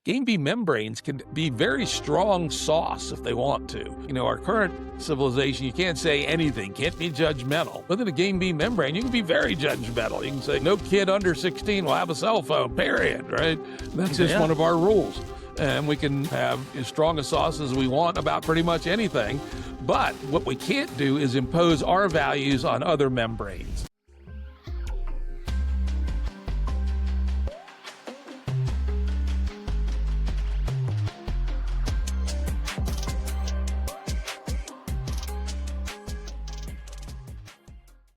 Game B membranes can be very strong sauce if they want to. Our current civilization, you can't say anything, can't be judgmental. Within a Game B membrane, you can be very judgmental. You can say, no kid under 16 will have a cell phone, period, right? That's just one of our rules. And we can have as strong a sauce as we want about pretty much anything. But what we can't do is impose our values on other membranes.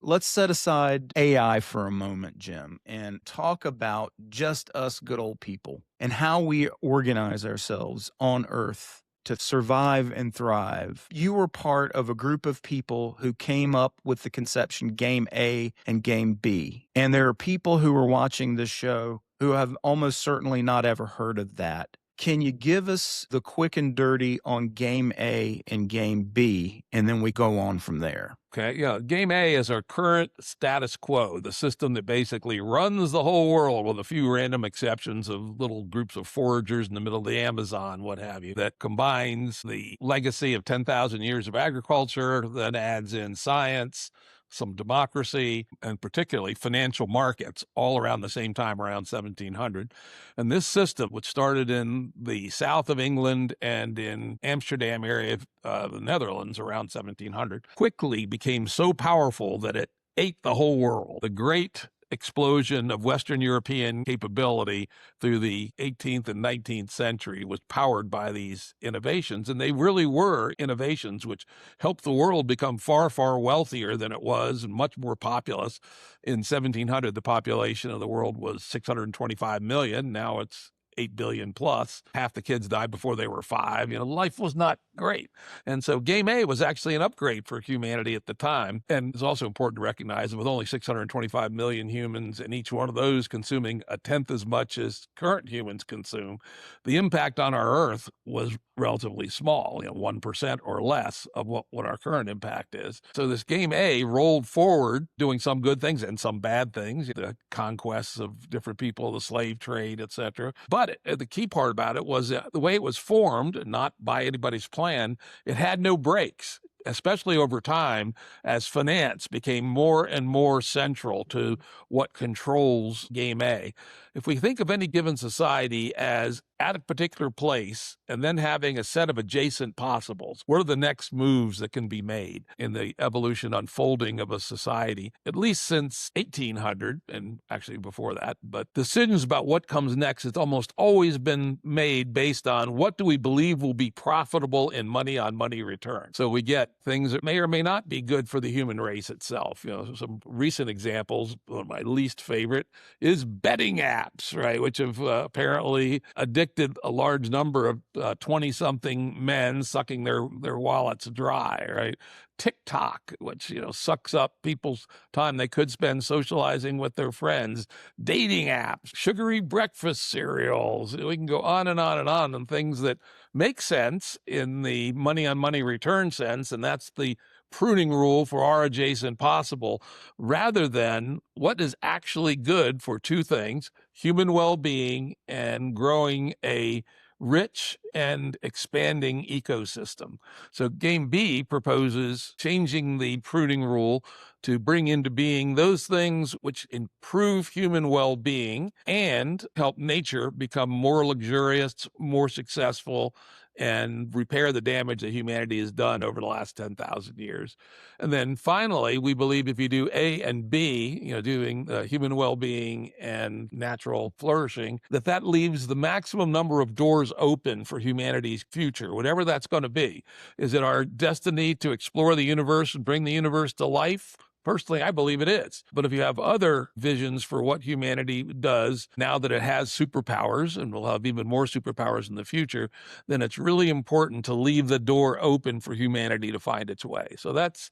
Let's set aside AI for a moment, Jim, and talk about just us good old people and how we organize ourselves on Earth to survive and thrive. You were part of a group of people who came up with the conception Game A and Game B. And there are people who are watching this show who have almost certainly not ever heard of that. Can you give us the quick and dirty on Game A and Game B, and then we go on from there? Okay, yeah. Game A is our current status quo, the system that basically runs the whole world with a few random exceptions of little groups of foragers in the middle of the Amazon, what have you, that combines the legacy of 10,000 years of agriculture, then adds in science, some democracy, and particularly financial markets all around the same time, around 1700. And this system, which started in the south of England and in Amsterdam area of the Netherlands around 1700, quickly became so powerful that it ate the whole world. The great explosion of Western European capability through the 18th and 19th century was powered by these innovations. And they really were innovations which helped the world become far, far wealthier than it was and much more populous. In 1700, the population of the world was 625 million. Now it's 8 billion plus. Half the kids died before they were 5. Life was not great. And so Game A was actually an upgrade for humanity at the time. And it's also important to recognize that with only 625 million humans and each one of those consuming a tenth as much as current humans consume, the impact on our Earth was relatively small, 1% or less of what our current impact is. So this Game A rolled forward doing some good things and some bad things, the conquests of different people, the slave trade, etc. But the key part about it was the way it was formed, not by anybody's plan, it had no brakes, especially over time as finance became more and more central to what controls Game A. If we think of any given society as at a particular place and then having a set of adjacent possibles, what are the next moves that can be made in the evolution unfolding of a society, at least since 1800 and actually before that. But decisions about what comes next has almost always been made based on what do we believe will be profitable in money on money return. So we get things that may or may not be good for the human race itself. Some recent examples, one of my least favorite is betting apps, right, which have apparently addicted a large number of 20-something men, sucking their wallets dry, right? TikTok, which, sucks up people's time they could spend socializing with their friends, dating apps, sugary breakfast cereals. We can go on and on and on, and things that make sense in the money on money return sense. And that's the pruning rule for our adjacent possible, rather than what is actually good for two things: human well-being and growing a rich and expanding ecosystem. So Game B proposes changing the pruning rule to bring into being those things which improve human well-being and help nature become more luxurious, more successful, and repair the damage that humanity has done over the last 10,000 years. And then finally, we believe if you do A and B, doing human well-being and natural flourishing, that leaves the maximum number of doors open for humanity's future, whatever that's going to be. Is it our destiny to explore the universe and bring the universe to life? Personally, I believe it is. But if you have other visions for what humanity does now that it has superpowers, and will have even more superpowers in the future, then it's really important to leave the door open for humanity to find its way. So that's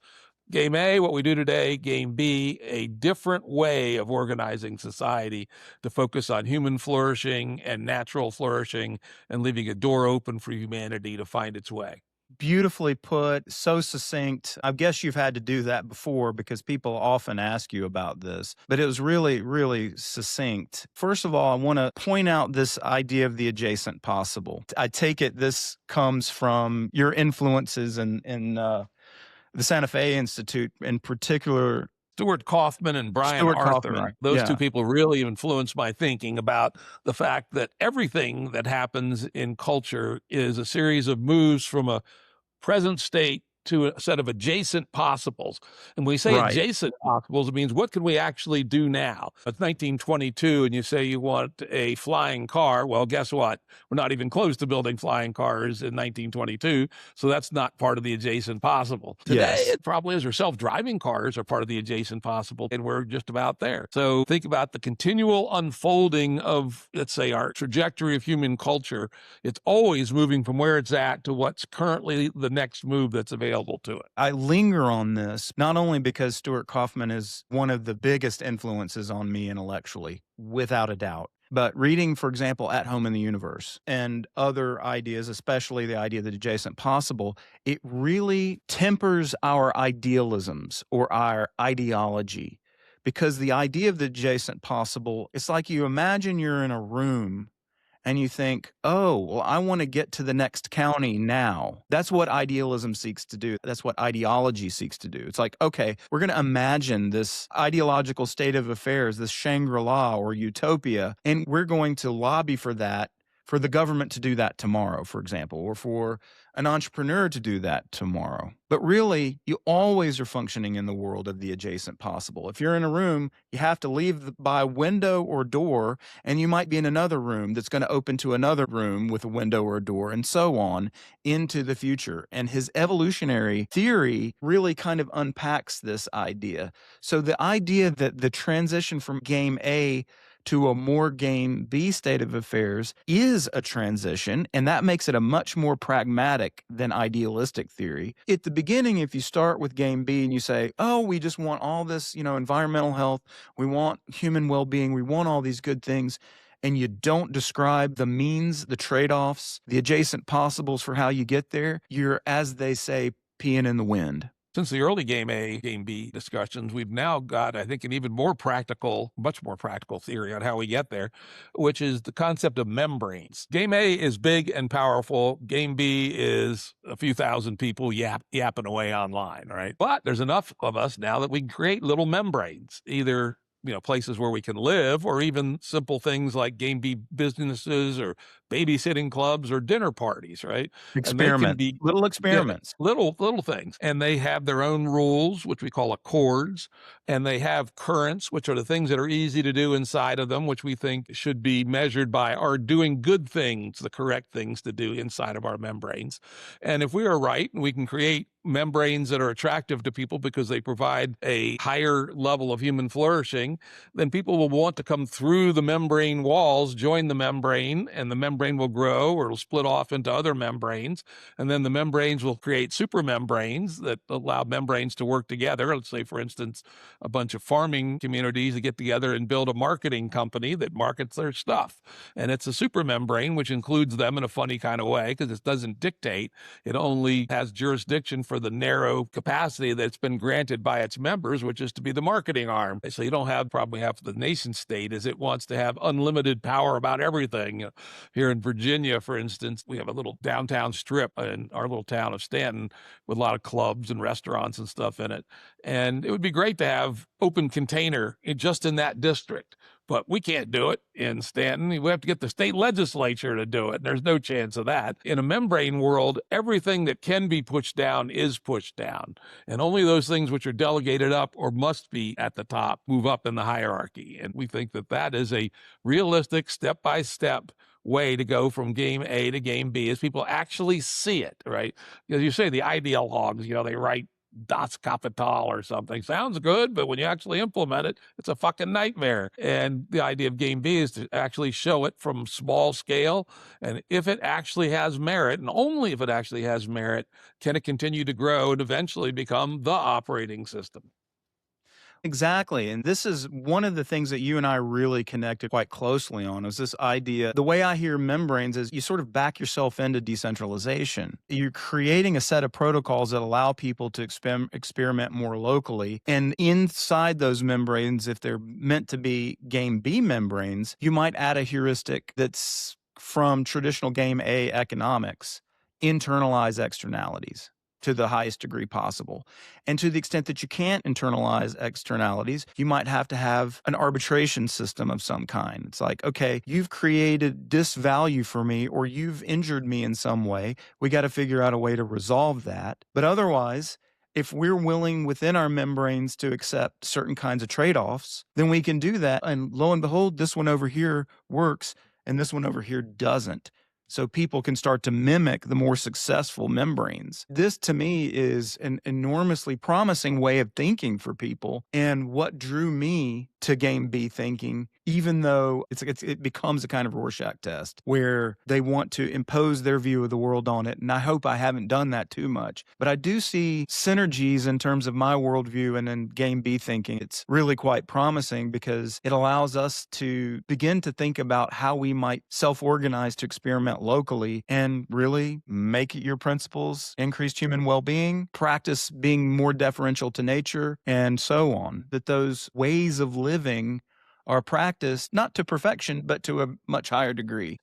Game A, what we do today. Game B, a different way of organizing society to focus on human flourishing and natural flourishing and leaving a door open for humanity to find its way. beautifully put, so succinct. I guess you've had to do that before because people often ask you about this, but it was really, really succinct. First of all, I want to point out this idea of the adjacent possible. I take it this comes from your influences in the Santa Fe Institute, in particular. Stuart Kaufman and Brian Stuart Kaufman, Arthur, right? those two Yeah. people really influenced my thinking about the fact that everything that happens in culture is a series of moves from a present state to a set of adjacent possibles. And when we say Right. adjacent possibles, it means what can we actually do now? It's 1922 and you say you want a flying car. Well, guess what? We're not even close to building flying cars in 1922. So that's not part of the adjacent possible. Today, Yes. it probably is, or self-driving cars are part of the adjacent possible, and we're just about there. So think about the continual unfolding of, let's say, our trajectory of human culture. It's always moving from where it's at to what's currently the next move that's available to it. I linger on this not only because Stuart Kaufman is one of the biggest influences on me intellectually, without a doubt, but reading, for example, At Home in the Universe and other ideas, especially the idea of the adjacent possible, it really tempers our idealisms or our ideology. Because the idea of the adjacent possible, it's like you imagine you're in a room and you think, oh, well, I want to get to the next county now. That's what idealism seeks to do. That's what ideology seeks to do. It's like, okay, we're going to imagine this ideological state of affairs, this Shangri-La or utopia, and we're going to lobby for that, for the government to do that tomorrow, for example, or for an entrepreneur to do that tomorrow. But really, you always are functioning in the world of the adjacent possible. If you're in a room, you have to leave by window or door, and you might be in another room that's going to open to another room with a window or a door, and so on into the future. And his evolutionary theory really kind of unpacks this idea. So the idea that the transition from game A to a more game B state of affairs is a transition, and that makes it a much more pragmatic than idealistic theory. At the beginning, if you start with game B and you say, oh, we just want all this, environmental health, we want human well-being, we want all these good things, and you don't describe the means, the trade-offs, the adjacent possibles for how you get there, you're, as they say, peeing in the wind. Since the early Game A, Game B discussions, we've now got, I think, an even more practical, much more practical theory on how we get there, which is the concept of membranes. Game A is big and powerful. Game B is a few thousand people yapping away online, right? But there's enough of us now that we can create little membranes, either places where we can live, or even simple things like Game B businesses or babysitting clubs or dinner parties, right? And they can be Little experiments. little things. And they have their own rules, which we call accords, and they have currents, which are the things that are easy to do inside of them, which we think should be measured by our doing good things, the correct things to do inside of our membranes. And if we are right, we can create membranes that are attractive to people because they provide a higher level of human flourishing, then people will want to come through the membrane walls, join the membrane, and the membrane will grow or it'll split off into other membranes. And then the membranes will create super membranes that allow membranes to work together. Let's say, for instance, a bunch of farming communities that get together and build a marketing company that markets their stuff. And it's a super membrane, which includes them in a funny kind of way because it doesn't dictate. It only has jurisdiction for the narrow capacity that's been granted by its members, which is to be the marketing arm. So you don't have probably half the nation state is it wants to have unlimited power about everything. Here in Virginia, for instance, we have a little downtown strip in our little town of Stanton with a lot of clubs and restaurants and stuff in it. And it would be great to have open container just in that district. But we can't do it in Stanton. We have to get the state legislature to do it. There's no chance of that. In a membrane world, everything that can be pushed down is pushed down. And only those things which are delegated up or must be at the top move up in the hierarchy. And we think that that is a realistic step-by-step way to go from game A to game B as people actually see it, right? As you say, the ideologues, they write Das Kapital or something. Sounds good, but when you actually implement it, it's a fucking nightmare. And the idea of game B is to actually show it from small scale. And if it actually has merit, and only if it actually has merit, can it continue to grow and eventually become the operating system. Exactly. And this is one of the things that you and I really connected quite closely on is this idea. The way I hear membranes is you sort of back yourself into decentralization. You're creating a set of protocols that allow people to experiment more locally. And inside those membranes, if they're meant to be game B membranes, you might add a heuristic that's from traditional game A economics, internalize externalities to the highest degree possible. And to the extent that you can't internalize externalities, you might have to have an arbitration system of some kind. It's like, okay, you've created this value for me or you've injured me in some way. We got to figure out a way to resolve that. But otherwise, if we're willing within our membranes to accept certain kinds of trade offs, then we can do that. And lo and behold, this one over here works and this one over here doesn't, so people can start to mimic the more successful membranes. This to me is an enormously promising way of thinking for people, and what drew me to game B thinking, even though it becomes a kind of Rorschach test where they want to impose their view of the world on it. And I hope I haven't done that too much, but I do see synergies in terms of my worldview and in game B thinking. It's really quite promising because it allows us to begin to think about how we might self-organize to experiment locally and really make it your principles, increased human well-being, practice being more deferential to nature, and so on. That those ways of living are practiced not to perfection, but to a much higher degree.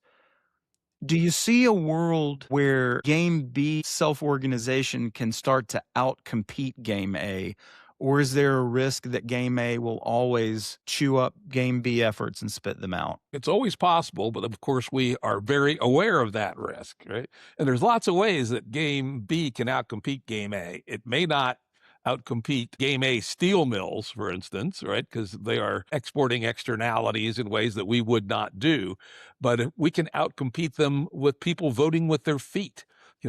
Do you see a world where game B self-organization can start to outcompete game A? Or is there a risk that game A will always chew up game B efforts and spit them out? It's always possible, but of course we are very aware of that risk, right? And there's lots of ways that game B can outcompete game A. It may not outcompete game A steel mills, for instance, right? Because they are exporting externalities in ways that we would not do. But we can outcompete them with people voting with their feet.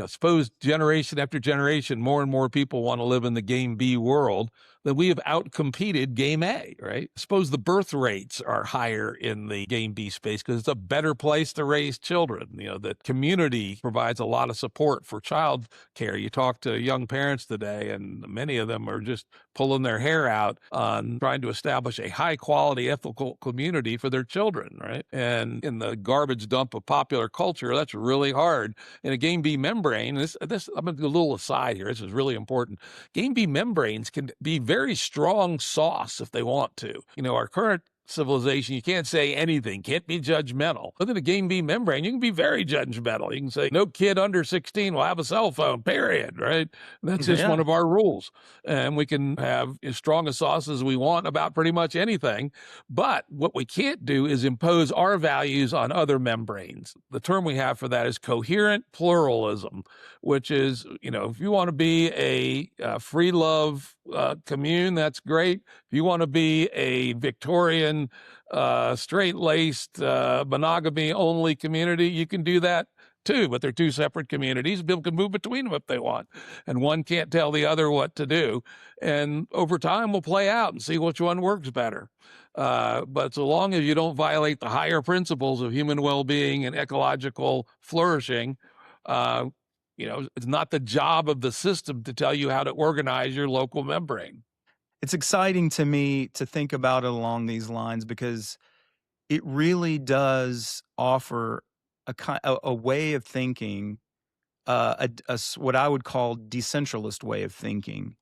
Suppose generation after generation, more and more people want to live in the game B world, then we have outcompeted game A, right? Suppose the birth rates are higher in the game B space because it's a better place to raise children. The community provides a lot of support for child care. You talk to young parents today, and many of them are just pulling their hair out on trying to establish a high quality ethical community for their children, right? And in the garbage dump of popular culture, that's really hard. In a game B membrane, this I'm going to do a little aside here. This is really important. Game B membranes can be very strong sauce if they want to. Our current civilization, you can't say anything, can't be judgmental. Within a game B membrane, you can be very judgmental. You can say, no kid under 16 will have a cell phone, period, right? That's just one of our rules. And we can have as strong a sauce as we want about pretty much anything. But what we can't do is impose our values on other membranes. The term we have for that is coherent pluralism, which is, if you want to be a free love commune, that's great. If you want to be a Victorian straight-laced monogamy-only community, you can do that too, but they're two separate communities. People can move between them if they want, and one can't tell the other what to do. And over time, we'll play out and see which one works better. But so long as you don't violate the higher principles of human well-being and ecological flourishing, it's not the job of the system to tell you how to organize your local membrane. It's exciting to me to think about it along these lines because it really does offer a way of thinking, what I would call decentralist way of thinking,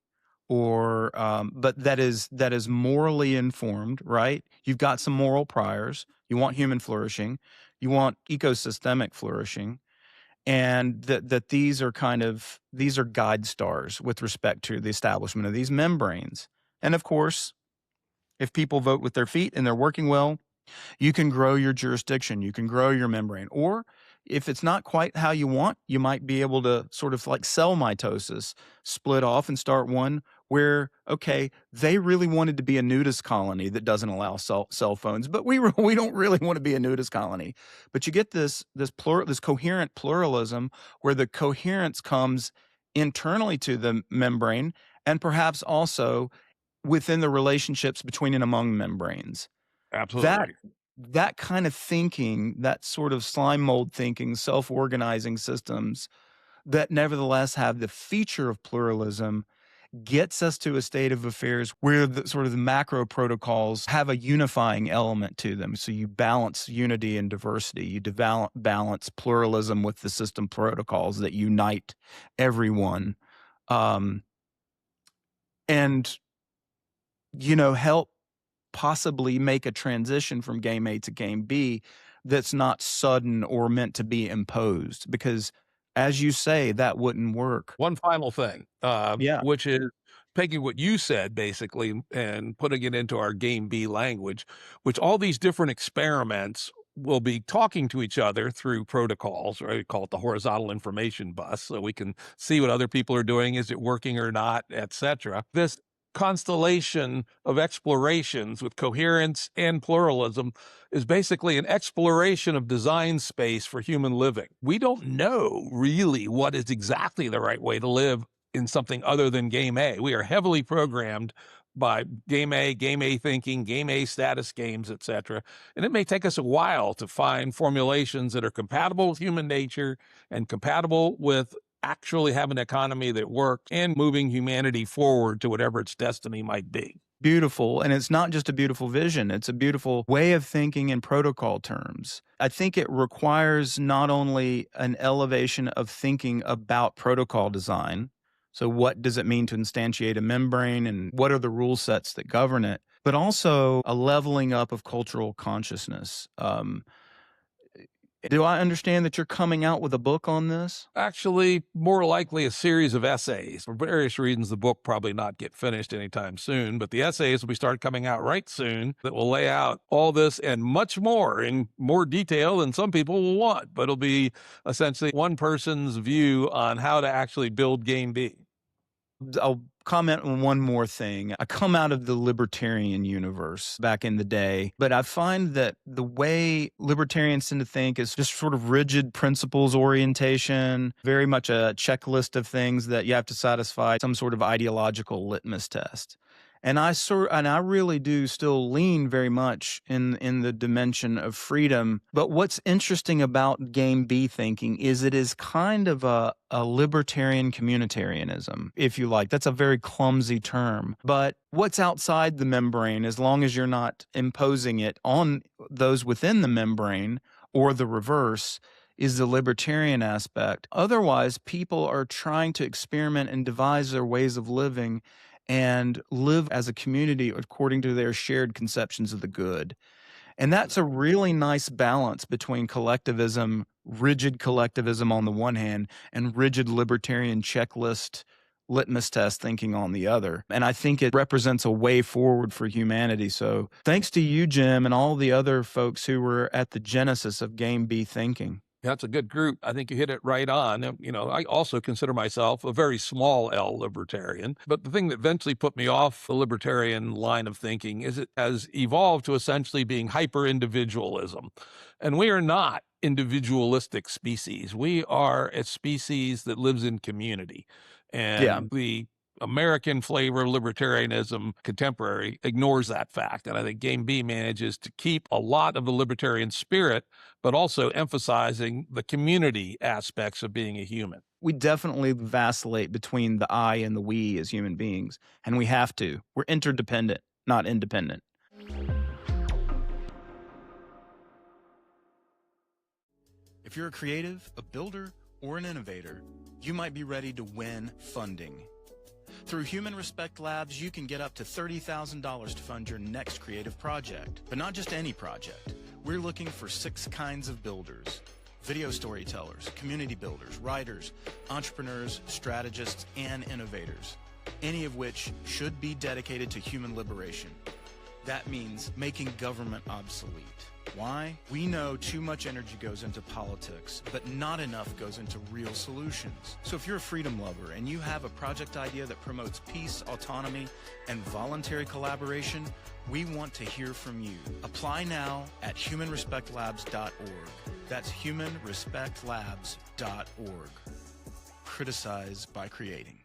or but that is morally informed, right? You've got some moral priors. You want human flourishing, you want ecosystemic flourishing, and that these are guide stars with respect to the establishment of these membranes. And of course, if people vote with their feet and they're working well, you can grow your jurisdiction, you can grow your membrane. Or if it's not quite how you want, you might be able to sort of like cell mitosis, split off and start one where, okay, they really wanted to be a nudist colony that doesn't allow cell phones, but we don't really want to be a nudist colony. But you get this coherent pluralism where the coherence comes internally to the membrane and perhaps also within the relationships between and among membranes. Absolutely. That kind of thinking, that sort of slime mold thinking, self-organizing systems that nevertheless have the feature of pluralism gets us to a state of affairs where the sort of the macro protocols have a unifying element to them. So you balance unity and diversity. You balance pluralism with the system protocols that unite everyone. And, help possibly make a transition from game A to game B that's not sudden or meant to be imposed, because as you say, that wouldn't work. One final thing, Yeah. which is taking what you said basically and putting it into our game B language, which all these different experiments will be talking to each other through protocols, right? We call it the horizontal information bus, so we can see what other people are doing, is it working or not, etc. This constellation of explorations with coherence and pluralism is basically an exploration of design space for human living. We don't know really what is exactly the right way to live in something other than game A. We are heavily programmed by game A thinking, game A status games, etc. And it may take us a while to find formulations that are compatible with human nature and compatible with actually having an economy that works and moving humanity forward to whatever its destiny might be. Beautiful. And it's not just a beautiful vision, it's a beautiful way of thinking in protocol terms. I think it requires not only an elevation of thinking about protocol design. So, what does it mean to instantiate a membrane and what are the rule sets that govern it? But also a leveling up of cultural consciousness. Do I understand that you're coming out with a book on this? Actually, more likely a series of essays. For various reasons, the book probably not get finished anytime soon, but the essays will be start coming out right soon that will lay out all this and much more in more detail than some people will want. But it'll be essentially one person's view on how to actually build game B. I'll comment on one more thing. I come out of the libertarian universe back in the day, but I find that the way libertarians tend to think is just sort of rigid principles orientation, very much a checklist of things that you have to satisfy some sort of ideological litmus test. And I really do still lean very much in the dimension of freedom. But what's interesting about game B thinking is it is kind of a libertarian communitarianism, if you like. That's a very clumsy term. But what's outside the membrane, as long as you're not imposing it on those within the membrane or the reverse, is the libertarian aspect. Otherwise, people are trying to experiment and devise their ways of living and live as a community according to their shared conceptions of the good. And that's a really nice balance between collectivism, rigid collectivism on the one hand, and rigid libertarian checklist litmus test thinking on the other. And I think it represents a way forward for humanity. So thanks to you, Jim, and all the other folks who were at the genesis of Game B thinking. That's a good group. I think you hit it right on. I also consider myself a very small L libertarian, but the thing that eventually put me off the libertarian line of thinking is it has evolved to essentially being hyper individualism. And we are not individualistic species. We are a species that lives in community. And the American flavor of libertarianism contemporary ignores that fact. And I think Game B manages to keep a lot of the libertarian spirit, but also emphasizing the community aspects of being a human. We definitely vacillate between the I and the we as human beings, and we have to. We're interdependent, not independent. If you're a creative, a builder, or an innovator, you might be ready to win funding. Through Human Respect Labs, you can get up to $30,000 to fund your next creative project. But not just any project. We're looking for 6 kinds of builders: video storytellers, community builders, writers, entrepreneurs, strategists, and innovators. Any of which should be dedicated to human liberation. That means making government obsolete. Why? We know too much energy goes into politics, but not enough goes into real solutions. So if you're a freedom lover and you have a project idea that promotes peace, autonomy, and voluntary collaboration, we want to hear from you. Apply now at humanrespectlabs.org. That's humanrespectlabs.org. Criticize by creating.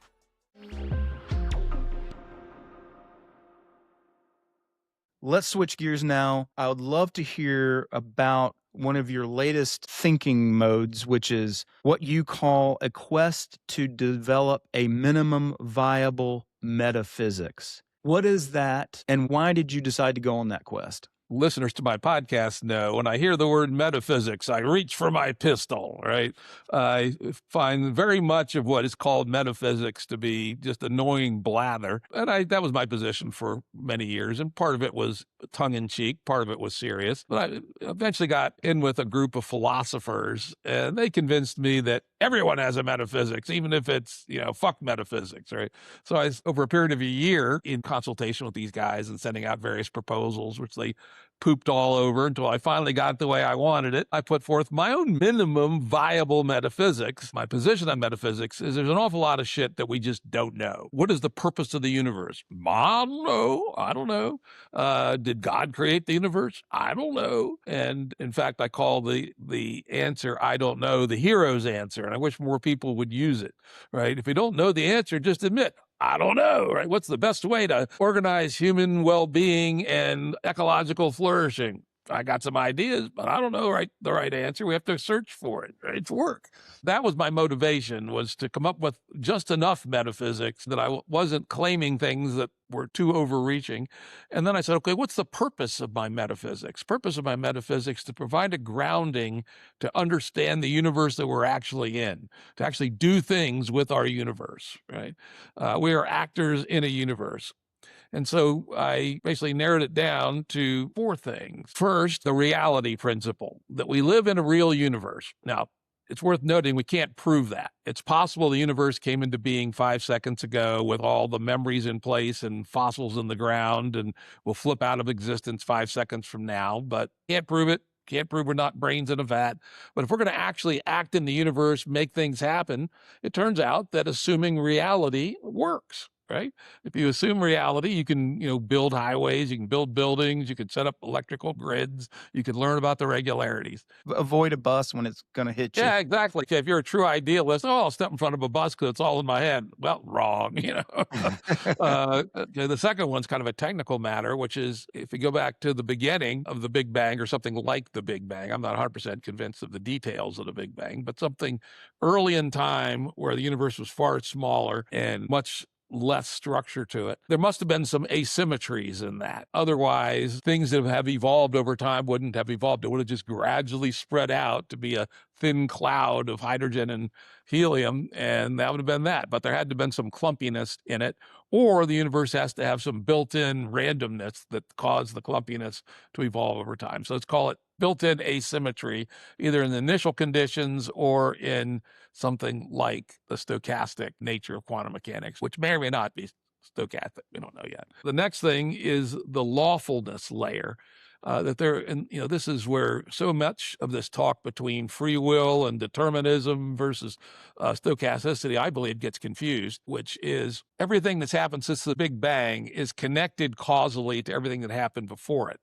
Let's switch gears now. I would love to hear about one of your latest thinking modes, which is what you call a quest to develop a minimum viable metaphysics. What is that, and why did you decide to go on that quest? Listeners to my podcast know when I hear the word metaphysics, I reach for my pistol, right? I find very much of what is called metaphysics to be just annoying blather. And that was my position for many years. And part of it was tongue in cheek, part of it was serious. But I eventually got in with a group of philosophers, and they convinced me that everyone has a metaphysics, even if it's, fuck metaphysics, right? So over a period of a year, in consultation with these guys and sending out various proposals, which they pooped all over until I finally got the way I wanted it. I put forth my own minimum viable metaphysics. My position on metaphysics is there's an awful lot of shit that we just don't know. What is the purpose of the universe? I don't know. Did God create the universe? I don't know. And in fact, I call the answer, I don't know, the hero's answer. And I wish more people would use it, right? If you don't know the answer, just admit, I don't know, right? What's the best way to organize human well-being and ecological flourishing? I got some ideas, but I don't know the right answer. We have to search for it. Right? It's work. That was my motivation, was to come up with just enough metaphysics that I wasn't claiming things that were too overreaching. And then I said, okay, what's the purpose of my metaphysics? Purpose of my metaphysics to provide a grounding to understand the universe that we're actually in, to actually do things with our universe, right? We are actors in a universe. And so I basically narrowed it down to 4 things. First, the reality principle, that we live in a real universe. Now, it's worth noting we can't prove that. It's possible the universe came into being 5 seconds ago with all the memories in place and fossils in the ground and will flip out of existence 5 seconds from now, but can't prove it. Can't prove we're not brains in a vat. But if we're going to actually act in the universe, make things happen, it turns out that assuming reality works. Right? If you assume reality, you can, build highways, you can build buildings, you can set up electrical grids, you can learn about the regularities. Avoid a bus when it's going to hit you. Yeah, exactly. If you're a true idealist, I'll step in front of a bus because it's all in my head. Well, wrong, The second one's kind of a technical matter, which is if you go back to the beginning of the Big Bang or something like the Big Bang, I'm not 100% convinced of the details of the Big Bang, but something early in time where the universe was far smaller and much less structure to it. There must have been some asymmetries in that. Otherwise, things that have evolved over time wouldn't have evolved. It would have just gradually spread out to be a thin cloud of hydrogen and helium, and that would have been that. But there had to have been some clumpiness in it, or the universe has to have some built-in randomness that caused the clumpiness to evolve over time. So let's call it built-in asymmetry, either in the initial conditions or in something like the stochastic nature of quantum mechanics, which may or may not be stochastic. We don't know yet. The next thing is the lawfulness layer. This is where so much of this talk between free will and determinism versus stochasticity, I believe, gets confused, which is everything that's happened since the Big Bang is connected causally to everything that happened before it.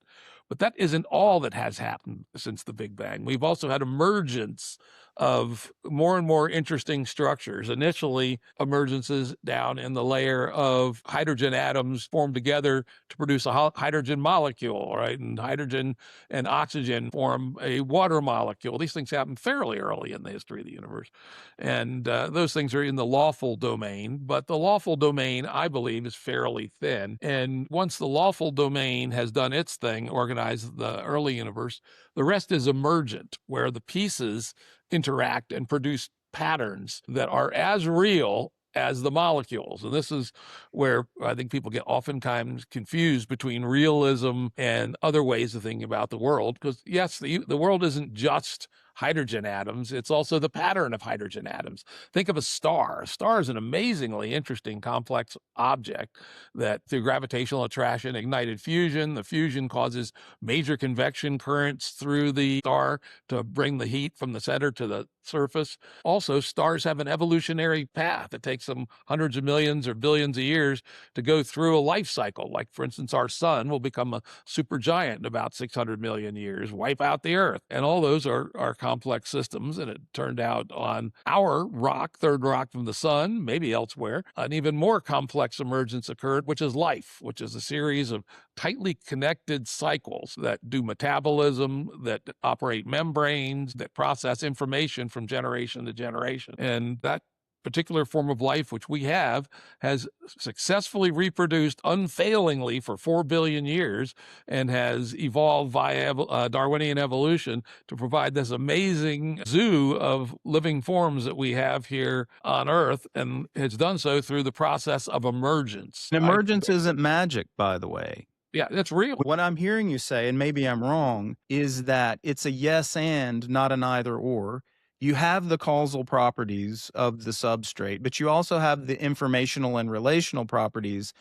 But that isn't all that has happened since the Big Bang. We've also had emergence of more and more interesting structures. Initially, emergences down in the layer of hydrogen atoms formed together to produce a hydrogen molecule, right? And hydrogen and oxygen form a water molecule. These things happen fairly early in the history of the universe. And those things are in the lawful domain. But the lawful domain, I believe, is fairly thin. And once the lawful domain has done its thing, organized the early universe, the rest is emergent, where the pieces interact and produce patterns that are as real as the molecules. And this is where I think people get oftentimes confused between realism and other ways of thinking about the world. Because yes, the world isn't just hydrogen atoms. It's also the pattern of hydrogen atoms. Think of a star. A star is an amazingly interesting, complex object that through gravitational attraction ignited fusion. The fusion causes major convection currents through the star to bring the heat from the center to the surface. Also, stars have an evolutionary path. It takes them hundreds of millions or billions of years to go through a life cycle. Like, for instance, our sun will become a supergiant in about 600 million years, wipe out the Earth. And all those are complex systems. And it turned out on our rock, third rock from the sun, maybe elsewhere, an even more complex emergence occurred, which is life, which is a series of tightly connected cycles that do metabolism, that operate membranes, that process information from generation to generation. And that particular form of life, which we have, has successfully reproduced unfailingly for 4 billion years and has evolved via Darwinian evolution to provide this amazing zoo of living forms that we have here on Earth, and has done so through the process of emergence. And emergence isn't magic, by the way. Yeah, that's real. What I'm hearing you say, and maybe I'm wrong, is that it's a yes and not an either or. You have the causal properties of the substrate, but you also have the informational and relational properties.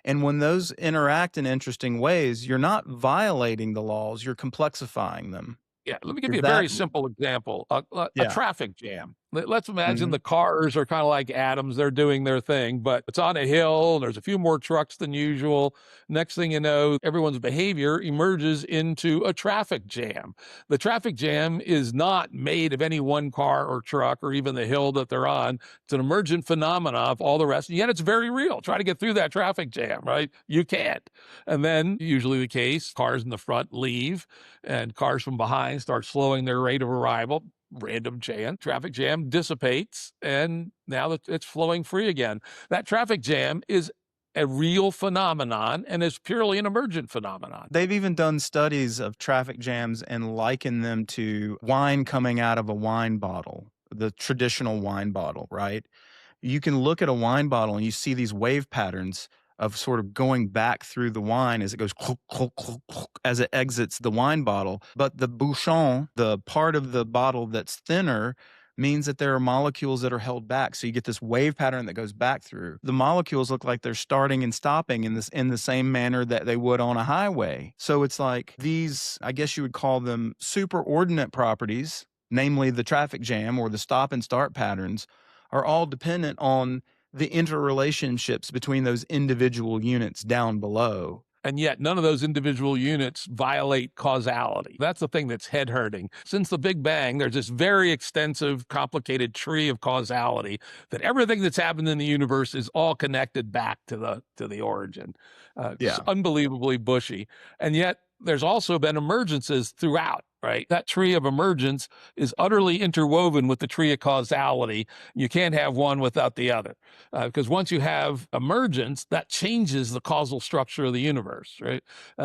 And when those interact in interesting ways, you're not violating the laws, you're complexifying them. Yeah, let me give Is you a that, very simple example. A yeah. traffic jam. Let's imagine Mhm. the cars are kind of like atoms. They're doing their thing, but it's on a hill. There's a few more trucks than usual. Next thing you know, everyone's behavior emerges into a traffic jam. The traffic jam is not made of any one car or truck or even the hill that they're on. It's an emergent phenomena of all the rest. And yet it's very real. Try to get through that traffic jam, right? You can't. And then, usually the case, cars in the front leave and cars from behind start slowing their rate of arrival. Random jam, traffic jam dissipates, and now that it's flowing free again. That traffic jam is a real phenomenon and is purely an emergent phenomenon. They've even done studies of traffic jams and liken them to wine coming out of a wine bottle, the traditional wine bottle, right? You can look at a wine bottle and you see these wave patterns of sort of going back through the wine as it goes clunk, clunk, clunk, clunk, as it exits the wine bottle. But the bouchon, the part of the bottle that's thinner, means that there are molecules that are held back. So you get this wave pattern that goes back through. The molecules look like they're starting and stopping in the same manner that they would on a highway. So it's like these, I guess you would call them superordinate properties, namely the traffic jam or the stop and start patterns, are all dependent on the interrelationships between those individual units down below. And yet none of those individual units violate causality. That's the thing that's head hurting. Since the Big Bang, there's this very extensive, complicated tree of causality that everything that's happened in the universe is all connected back to the origin. It's Yeah. unbelievably bushy. And yet there's also been emergences throughout, right? That tree of emergence is utterly interwoven with the tree of causality. You can't have one without the other. Because once you have emergence, that changes the causal structure of the universe, right?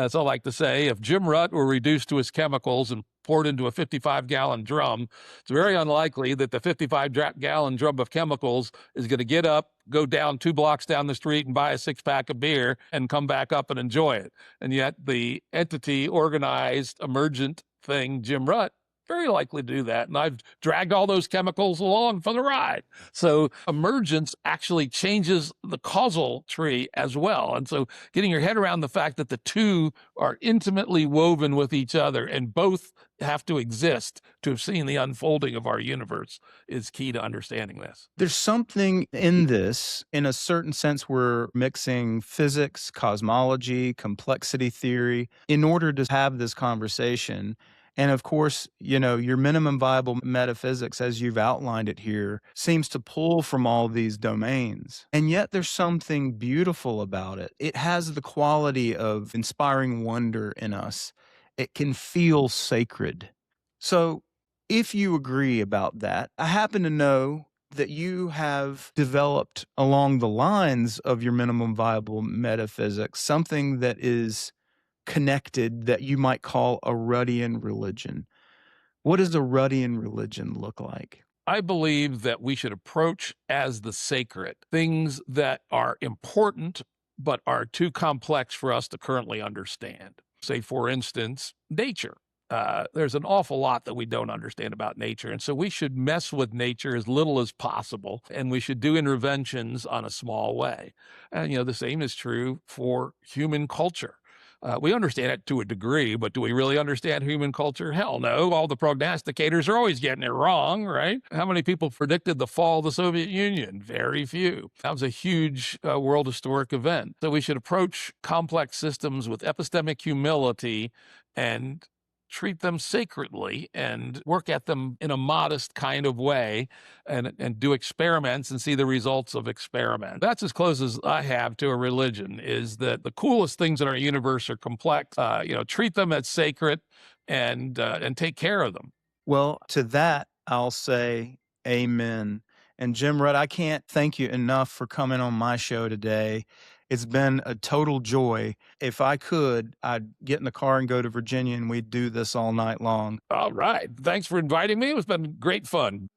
So I like to say, if Jim Rutt were reduced to his chemicals and poured into a 55-gallon drum, it's very unlikely that the 55-gallon drum of chemicals is going to get up, go down 2 blocks down the street and buy a 6-pack of beer and come back up and enjoy it. And yet the entity, organized, emergent thing, Jim Rutt, very likely to do that. And I've dragged all those chemicals along for the ride. So emergence actually changes the causal tree as well. And so getting your head around the fact that the two are intimately woven with each other and both have to exist to have seen the unfolding of our universe is key to understanding this. There's something in this, in a certain sense, we're mixing physics, cosmology, complexity theory in order to have this conversation. And of course, you know, your minimum viable metaphysics, as you've outlined it here, seems to pull from all these domains. And yet there's something beautiful about it. It has the quality of inspiring wonder in us. It can feel sacred. So if you agree about that, I happen to know that you have developed along the lines of your minimum viable metaphysics something that is connected that you might call a Ruddian religion. What does a Ruddian religion look like? I believe that we should approach as the sacred things that are important but are too complex for us to currently understand. Say, for instance, nature. There's an awful lot that we don't understand about nature. And so we should mess with nature as little as possible, and we should do interventions on a small way. And, the same is true for human culture. We understand it to a degree, but do we really understand human culture? Hell no. All the prognosticators are always getting it wrong, right? How many people predicted the fall of the Soviet Union? Very few. That was a huge world historic event. So we should approach complex systems with epistemic humility and treat them sacredly and work at them in a modest kind of way and do experiments and see the results of experiment. That's as close as I have to a religion, is that the coolest things in our universe are complex. Treat them as sacred and take care of them. Well, to that, I'll say amen. And Jim Rudd, I can't thank you enough for coming on my show today. It's been a total joy. If I could, I'd get in the car and go to Virginia and we'd do this all night long. All right. Thanks for inviting me. It's been great fun.